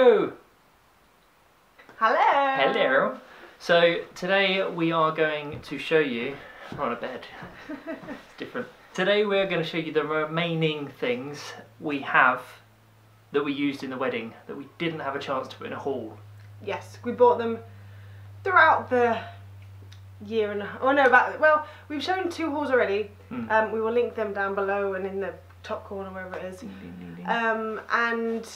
Hello! Hello! Hello! So today we are going to show you, we're on a bed, it's different. Today we're going to show you the remaining things we have that we used in the wedding that we didn't have a chance to put in a haul. Yes, we bought them throughout the year and well, we've shown 2 hauls already. We will link them down below and in the top corner wherever it is. And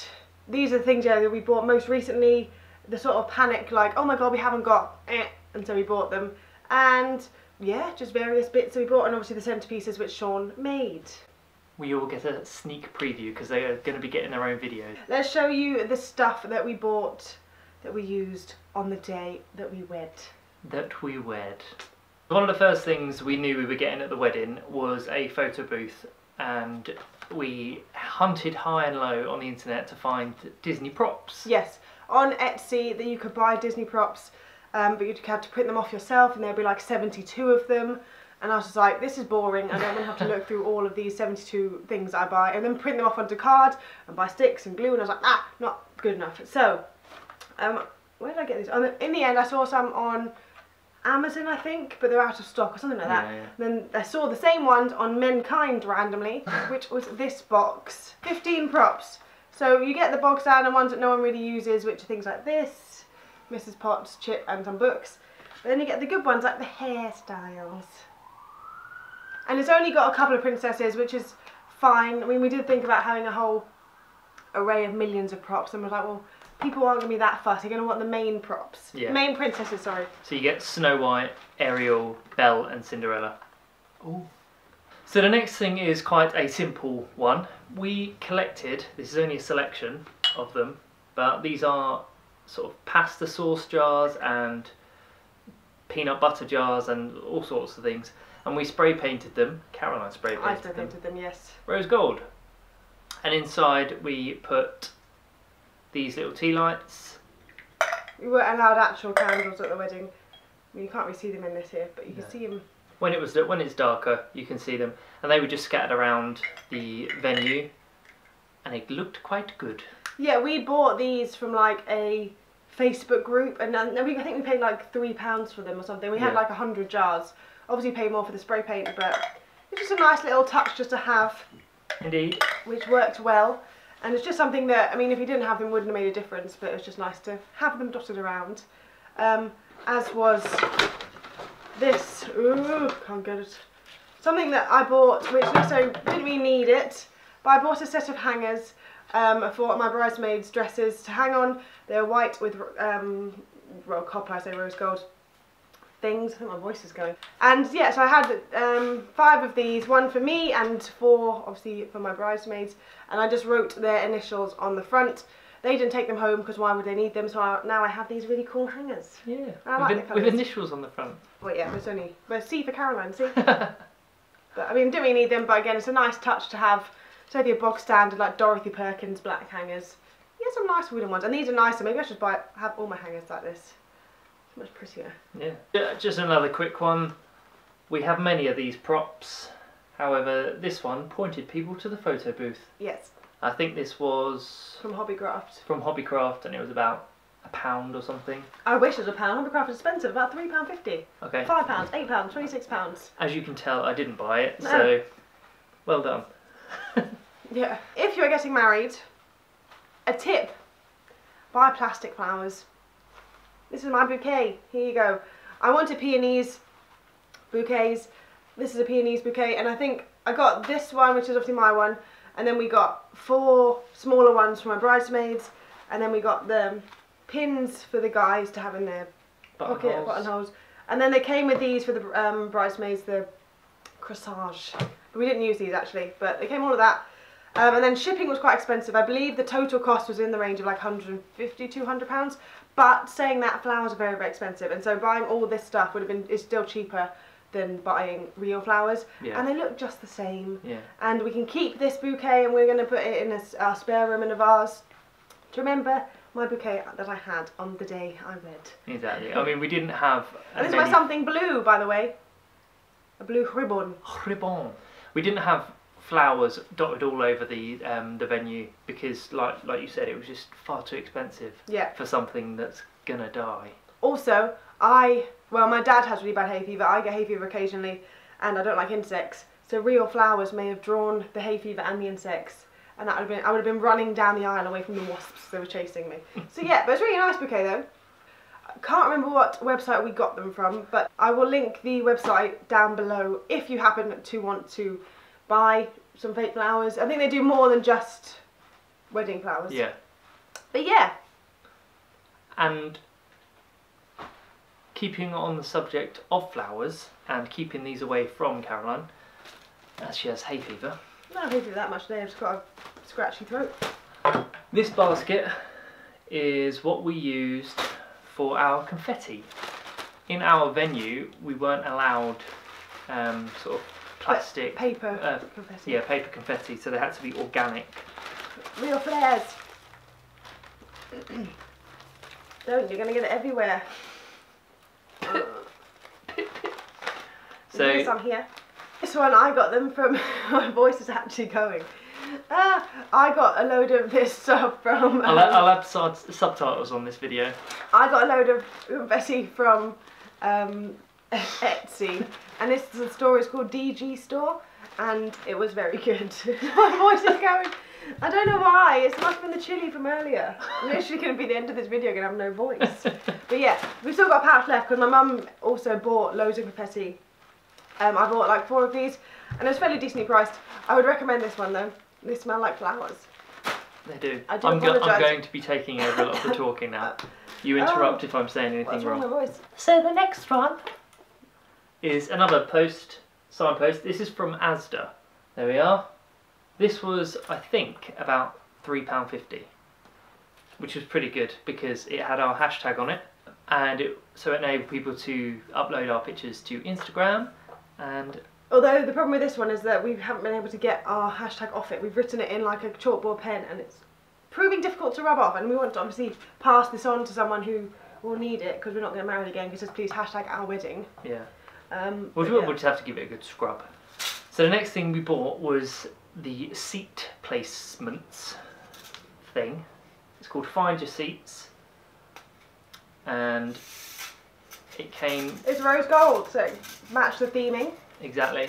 these are the things that we bought most recently. The sort of panic like, oh my god, we haven't got it, and so we bought them. And yeah, just various bits that we bought, and obviously the centerpieces which Sean made. We all get a sneak preview because they are going to be getting their own videos. Let's show you the stuff that we bought that we used on the day that we wed. One of the first things we knew we were getting at the wedding was a photo booth, and we hunted high and low on the internet to find Disney props. Yes, on Etsy that you could buy Disney props, but you'd have to print them off yourself, and there'd be like 72 of them. And I was just like, this is boring. I don't want to have to look through all of these 72 things I buy and then print them off onto card and buy sticks and glue. And I was like, not good enough. So, where did I get these? In the end, I saw some on Amazon, I think, but they're out of stock or something like that. Yeah. Then I saw the same ones on Menkind randomly, which was this box. 15 props. So you get the bog standard ones that no one really uses, which are things like this, Mrs. Potts, Chip, and some books. But then you get the good ones like the hairstyles. And it's only got a couple of princesses, which is fine. I mean, we did think about having a whole array of millions of props, and we're like, well, people aren't going to be that fussed. They're going to want the main props. Yeah. Main princesses, sorry. So you get Snow White, Ariel, Belle and Cinderella. Ooh. So the next thing is quite a simple one. We collected, this is only a selection of them, but these are sort of pasta sauce jars and peanut butter jars and all sorts of things. And we spray painted them. Caroline spray painted them. I spray painted them, yes. Rose gold. And inside we put these little tea lights. We weren't allowed actual candles at the wedding. I mean, you can't really see them in this here, but you can see them. When it's darker, you can see them. And they were just scattered around the venue. And it looked quite good. Yeah, we bought these from like a Facebook group, and I think we paid like £3 for them or something. We had like 100 jars. Obviously paid more for the spray paint, but it's just a nice little touch just to have. Indeed. Which worked well. And it's just something that, I mean, if you didn't have them, wouldn't have made a difference, but it was just nice to have them dotted around. As was this. Ooh, can't get it. Something that I bought, which necessarily didn't really need it, but I bought a set of hangers for my bridesmaids' dresses to hang on. They're white with, well, copper, I say rose gold. Things. I think my voice is going. And yeah, so I had 5 of these, 1 for me and 4 obviously for my bridesmaids, and I just wrote their initials on the front. They didn't take them home because why would they need them, so now I have these really cool hangers. Yeah, I like the colours. with initials on the front. Well yeah, it's only, but C for Caroline, see? But I mean, didn't really need them, but again, it's a nice touch to have. So your bog standard like Dorothy Perkins black hangers. Yeah, some nice wooden ones, and these are nicer. Maybe I should have all my hangers like this. Much prettier. Yeah. Just another quick one. We have many of these props. However, this one pointed people to the photo booth. Yes. I think this was from Hobbycraft. From Hobbycraft, and it was about £1 or something. I wish it was £1. Hobbycraft is expensive, about £3.50. Okay. £5, £8, £26. As you can tell, I didn't buy it, so well done. Yeah. If you're getting married, a tip: buy plastic flowers. This is my bouquet. Here you go. I wanted peonies bouquets. This is a peonies bouquet, and I think I got this one, which is obviously my one, and then we got 4 smaller ones for my bridesmaids, and then we got the pins for the guys to have in their buttonholes. And then they came with these for the bridesmaids, the corsage. We didn't use these actually, but they came all of that. And then shipping was quite expensive. I believe the total cost was in the range of like £150, £200. But saying that, flowers are very, very expensive, and so buying all this stuff is still cheaper than buying real flowers. Yeah. And they look just the same. Yeah. And we can keep this bouquet, and we're going to put it in our spare room in a vase to remember my bouquet that I had on the day I wed. Exactly. I mean, we didn't have. And this was something blue, by the way. A blue ribbon. Ribbon. We didn't have flowers dotted all over the venue because, like you said, it was just far too expensive for something that's gonna die. Also, my dad has really bad hay fever. I get hay fever occasionally, and I don't like insects. So real flowers may have drawn the hay fever and the insects, and I would have been running down the aisle away from the wasps that were chasing me. So yeah, but it's a really nice bouquet though. I can't remember what website we got them from, but I will link the website down below if you happen to want to buy some fake flowers. I think they do more than just wedding flowers. Yeah. But yeah. And keeping on the subject of flowers and keeping these away from Caroline, as she has hay fever. I don't hay fever that much today, I've just got a scratchy throat. This basket is what we used for our confetti. In our venue, we weren't allowed sort of plastic... Paper confetti. Yeah, paper confetti, so they had to be organic. Real flares. Don't, you're going to get it everywhere. So some here. This one I got them from, my voice is actually going. I got a load of this stuff from... I'll add subtitles on this video. I got a load of confetti from Etsy, and the store is called DG Store, and it was very good. My voice is going. I don't know why. It must have been the chili from earlier. I'm literally going to be the end of this video going to have no voice. But yeah, we've still got a pouch left because my mum also bought loads of confetti. I bought like 4 of these, and it was fairly decently priced. I would recommend this one though. They smell like flowers. They do. I do I'm apologise. going to be taking over a lot of the talking now. You interrupt if I'm saying anything wrong. What's wrong with my voice? So the next one is another signpost. This is from Asda. There we are. This was, I think, about £3.50, which was pretty good because it had our hashtag on it, and so it enabled people to upload our pictures to Instagram. And although the problem with this one is that we haven't been able to get our hashtag off it. We've written it in like a chalkboard pen, and it's proving difficult to rub off, and we want to obviously pass this on to someone who will need it because we're not going to marry again because it says please hashtag our wedding. Yeah. We'll just have to give it a good scrub. So the next thing we bought was the seat placements thing. It's called Find Your Seats, and it came... It's rose gold, so match the theming. Exactly.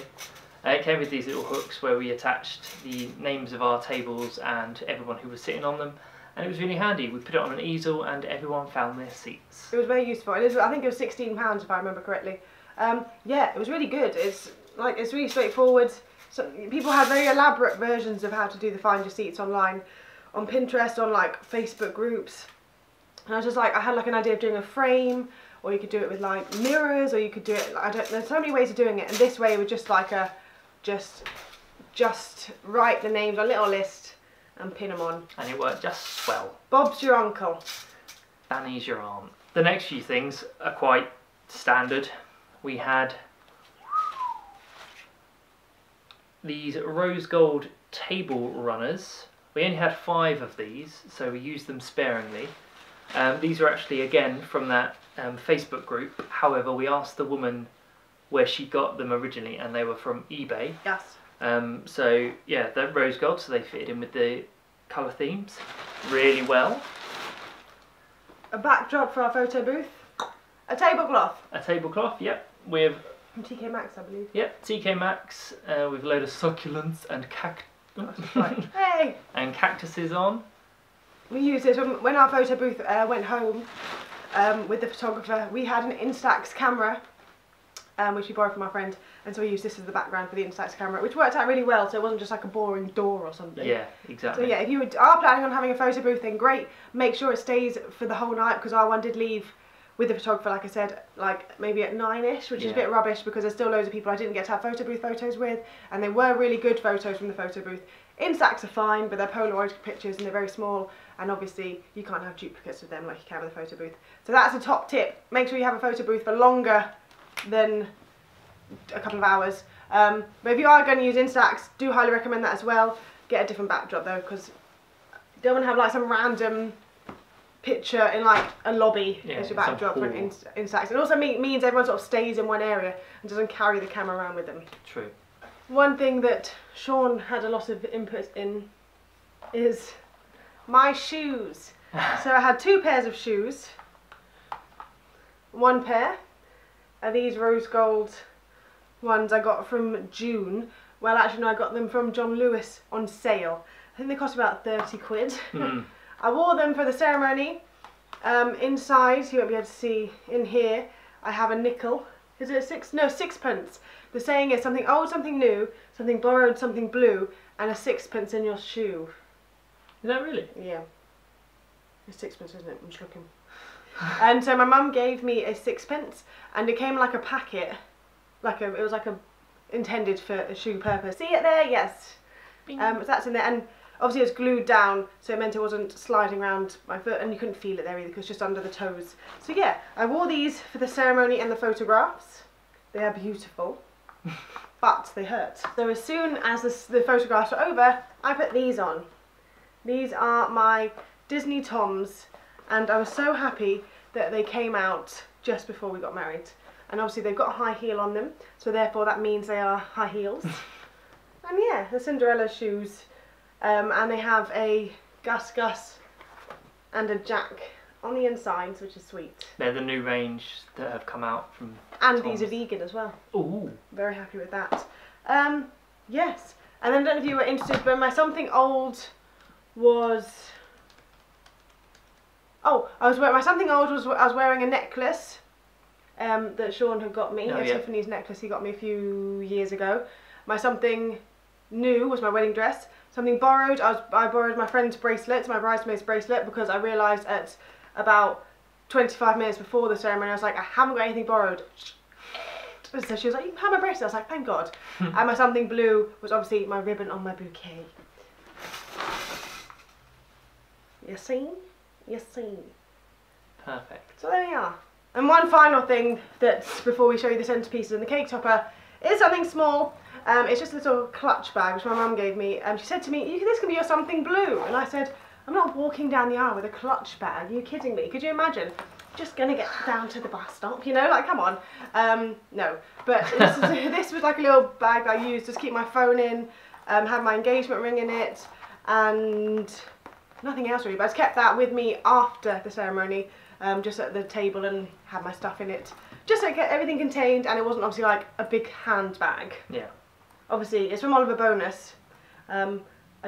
It came with these little hooks where we attached the names of our tables and everyone who was sitting on them, and it was really handy. We put it on an easel and everyone found their seats. It was very useful. I think it was £16 if I remember correctly. Yeah, it was really good. It's really straightforward. So people have very elaborate versions of how to do the Find Your Seats online, on Pinterest, on like Facebook groups. And I was just like, I had like an idea of doing a frame, or you could do it with like mirrors, or you could do it, there's so many ways of doing it, and this way with just like just write the names on a little list and pin them on. And it worked just swell. Bob's your uncle. Danny's your aunt. The next few things are quite standard. We had these rose gold table runners. We only had 5 of these, so we used them sparingly. These are actually again from that Facebook group. However, we asked the woman where she got them originally, and they were from eBay. Yes. So yeah, they're rose gold, so they fitted in with the colour themes really well. A backdrop for our photo booth. A tablecloth. A tablecloth, yep, with... From TK Maxx, I believe. Yep, TK Maxx, with a load of succulents and Hey! and cactuses on. We used this when our photo booth went home with the photographer. We had an Instax camera, which we borrowed from our friend, and so we used this as the background for the Instax camera, which worked out really well, so it wasn't just like a boring door or something. Yeah, exactly. So yeah, if you are planning on having a photo booth, then great. Make sure it stays for the whole night, because our one did leave with the photographer, like I said, like maybe at 9ish, which is a bit rubbish because there's still loads of people I didn't get to have photo booth photos with, and they were really good photos from the photo booth. Instax are fine, but they're Polaroid pictures and they're very small, and obviously you can't have duplicates of them like you can with a photo booth. So that's a top tip. Make sure you have a photo booth for longer than a couple of hours. But if you are going to use Instax, do highly recommend that as well. Get a different backdrop though, because you don't want to have like some random picture in like a lobby as your backdrop for an Instax. It also means everyone sort of stays in one area and doesn't carry the camera around with them. True. one thing that Sean had a lot of input in is my shoes. So I had 2 pairs of shoes. One pair are these rose gold ones I got from June. Well, actually no, I got them from John Lewis on sale. I think they cost about 30 quid. I wore them for the ceremony. Inside, you won't be able to see, in here, I have a nickel. Is it sixpence. The saying is something old, something new, something borrowed, something blue, and a 6pence in your shoe. Is that really? Yeah. It's 6pence, isn't it? I'm just looking. And so my mum gave me a 6pence, and it came like a packet, it was like a intended for a shoe purpose. See it there? Yes. So that's in there, and obviously it was glued down, so it meant it wasn't sliding around my foot, and you couldn't feel it there either because it's just under the toes. So yeah, I wore these for the ceremony and the photographs. They are beautiful, but they hurt. So as soon as the photographs are over, I put these on. These are my Disney Toms, and I was so happy that they came out just before we got married. And obviously they've got a high heel on them, so therefore that means they are high heels. And yeah, the Cinderella shoes. And they have a Gus Gus and a Jack on the insides, which is sweet. They're the new range that have come out from And Tom's. these are vegan as well. Ooh. Very happy with that. Yes. And then I don't know if you were interested, but my something old was... Oh, I was wearing a necklace that Sean had got me, Tiffany's necklace he got me a few years ago. My something new was my wedding dress. Something borrowed, I borrowed my friend's bracelet, my bridesmaid's bracelet, because I realised at about 25 minutes before the ceremony, I was like, I haven't got anything borrowed. So she was like, you can have my bracelet. I was like, thank God. And my something blue was obviously my ribbon on my bouquet. You see? You see? Perfect. So there we are. And one final thing that's before we show you the centerpieces and the cake topper is something small. It's just a little clutch bag which my mum gave me. She said to me, this can be your something blue. And I said, I'm not walking down the aisle with a clutch bag. Are you kidding me? Could you imagine? Just gonna get down to the bus stop, you know, like come on. No, but this was like a little bag that I used to keep my phone in, had my engagement ring in it, and nothing else really. But I kept that with me after the ceremony, just at the table, and had my stuff in it, just to get everything contained, and it wasn't obviously like a big handbag. Yeah. Obviously, it's from Oliver Bonus. I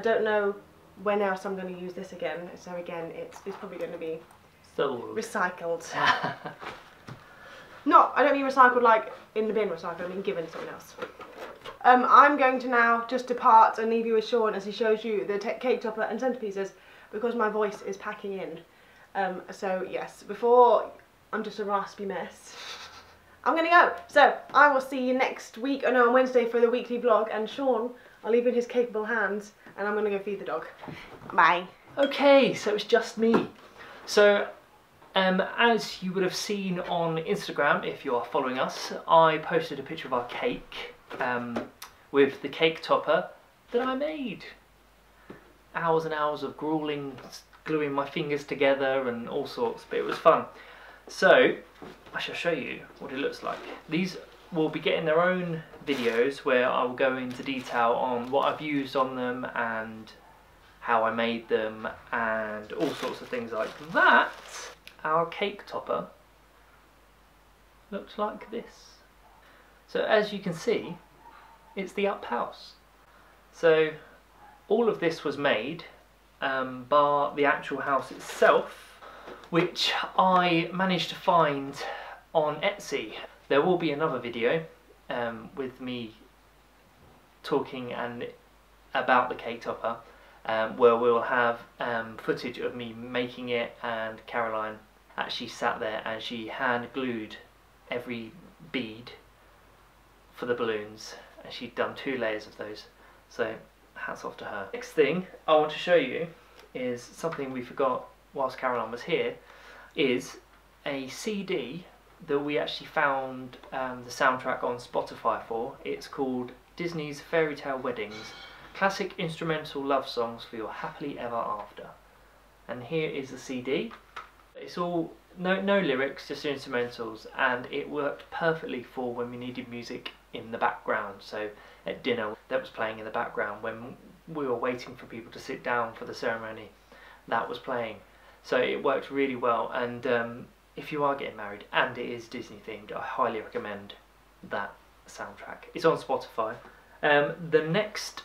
don't know when else I'm going to use this again, so again, it's probably going to be recycled. No, I don't mean recycled like in the bin recycled, I mean given to someone else. I'm going to now just depart and leave you with Sean as he shows you the cake topper and centerpieces, because my voice is packing in. So yes, before I'm just a raspy mess, I'm going to go. So I will see you next week, on Wednesday for the weekly vlog, and Sean, I'll leave in his capable hands, and I'm going to go feed the dog. Bye. Okay, so it's just me. So, as you would have seen on Instagram, if you are following us, I posted a picture of our cake with the cake topper that I made. Hours and hours of grueling, gluing my fingers together and all sorts, but it was fun. So, I shall show you what it looks like. These will be getting their own videos where I will go into detail on what I've used on them and how I made them and all sorts of things like that. Our cake topper looks like this. So as you can see, it's the up house. So all of this was made bar the actual house itself, which I managed to find on Etsy. There will be another video with me talking about the cake topper, where we'll have footage of me making it, and Caroline actually sat there and she hand glued every bead for the balloons, and she'd done 2 layers of those, so hats off to her. Next thing I want to show you is something we forgot whilst Caroline was here, is a CD that we actually found the soundtrack on Spotify for. It's called Disney's Fairy Tale Weddings, Classic Instrumental Love Songs for Your Happily Ever After. And here is the CD. It's all no lyrics, just instrumentals, and it worked perfectly for when we needed music in the background. So at dinner, that was playing in the background. When we were waiting for people to sit down for the ceremony, that was playing. So it worked really well. And if you are getting married and it is Disney themed, I highly recommend that soundtrack. It's on Spotify. The next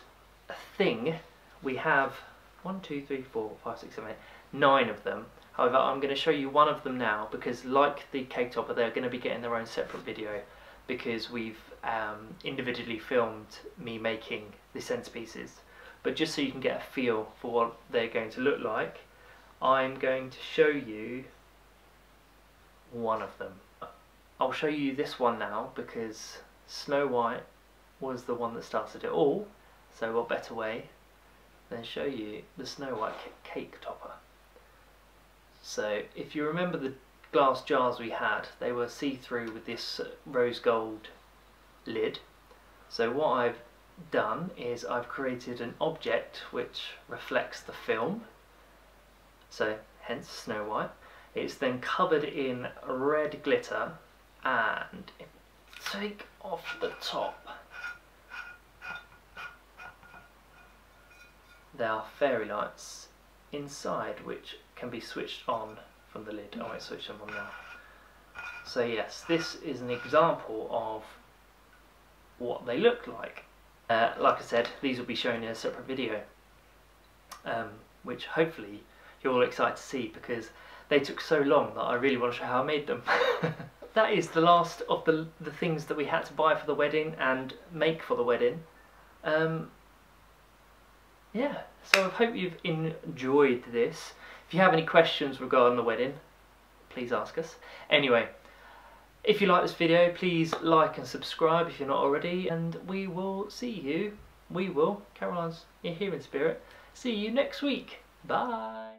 thing, we have 1, 2, 3, 4, 5, 6, 7, 8, 9 of them. However, I'm going to show you one of them now because, like the cake topper, they're going to be getting their own separate video because we've individually filmed me making the centerpieces. But just so you can get a feel for what they're going to look like, I'm going to show you one of them. I'll show you this one now because Snow White was the one that started it all, so what better way than show you the Snow White cake topper. So if you remember the glass jars we had, they were see-through with this rose gold lid. So what I've done is I've created an object which reflects the film, so hence Snow White. It's then covered in red glitter, and take off the top. There are fairy lights inside which can be switched on from the lid. I won't switch them on now. So yes, this is an example of what they look like. Like I said, these will be shown in a separate video, which hopefully you're all excited to see because they took so long that I really want to show how I made them. That is the last of the things that we had to buy for the wedding and make for the wedding. Yeah, so I hope you've enjoyed this. If you have any questions regarding the wedding, please ask us. Anyway, if you like this video, please like and subscribe if you're not already, and we will see you, Caroline's here in spirit, see you next week. Bye!